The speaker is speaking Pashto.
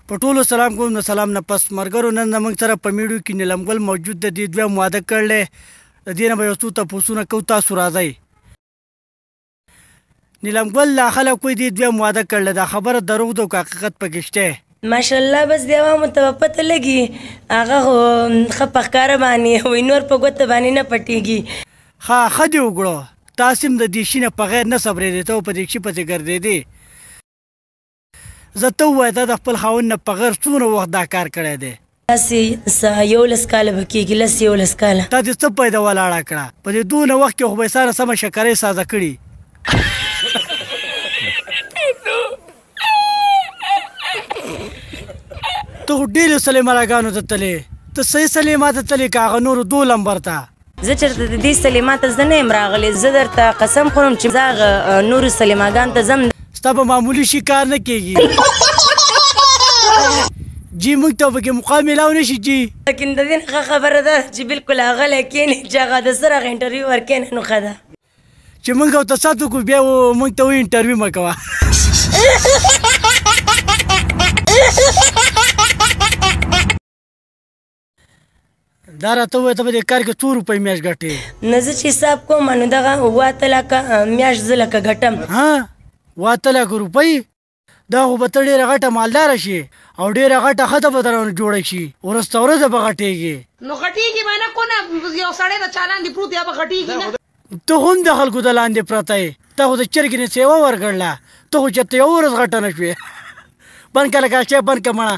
په ټولو سلام کوم. د سلام نه پس مرګرو نن زموږ سره په میډیو کې نیلم ګل موجود د دې دویم واده کړلی. د دې نه به یو څو تپوسونه کوو، تاسو راځئ. نیلم ګل لا خلک کوی دې دویم واده کړلی، دا خبره دروغ ده که حقیقت پکې شته؟ ماشاءالله بس د عوامو ته به پته لګي، هغه خو ښه په ښکاره باندې وایي، نور په ګوته باندې نه پټېږي. ښه دې وکړو، تاسې هم د دې شي نه په غیر نه صبرېدې، ته په دې شي پسې ګرځېدې. زه ته ووایه تا د خپل خاوند نه په غیر څومره وخت دا کار کړی دی؟ داسې 11 کاله به کېږي، 11 کاله. تا دې څه پیدا ولاړه کړه؟ په دې دونه وخت کې خو به یې ساره سمه شکرۍ سازه کړي. ته خو ډېرې سلیماګانو ته تلې، ته صحیح سلیما ته تلې که هغه نورو 2 لمبر ته؟ زه چېرته د دې سلیما ته زه نه یم راغلی، زه درته قسم خورم چې زه هغه نورو سلیماګانو ته ځم. ستا په معمولي شي کار نه کېږي. جی موږ ته پکې مقام میلاو نه شي جی. لیکن د دې نه ښه خبره ده چې بلکل هغلی کښېني چې هغه د سره هغه انټرویو ورکښېنه نو ښه ده. چې موږ ورته سات وکړو بیا موږ ته وایي انټرویو مه کوه. دا راته ووایه ته په دې کار کې څو روپۍ میاشت ګټې؟ نه زه چې حساب کوم نو دغه 8 لکه میاشت زه لکه ګټم. 8 لکه روپۍ؟ دا خو به ته ډېره غټه مالداره شي او ډېره غټه ښځه به درانه جوړه شي، ورسته ورځه به غټېږي. نو غټېږي به نه، کو نه یو سړی د چا لاندې پروت یا به غټېږي نه. ته هم د خلکو د لاندې پرته یې، ته خو د چرګې نه سیوه ورکړله، ته خو چېرته یوه ورځ غټه نه شوې. بند که لکه اشیا بند که مړه.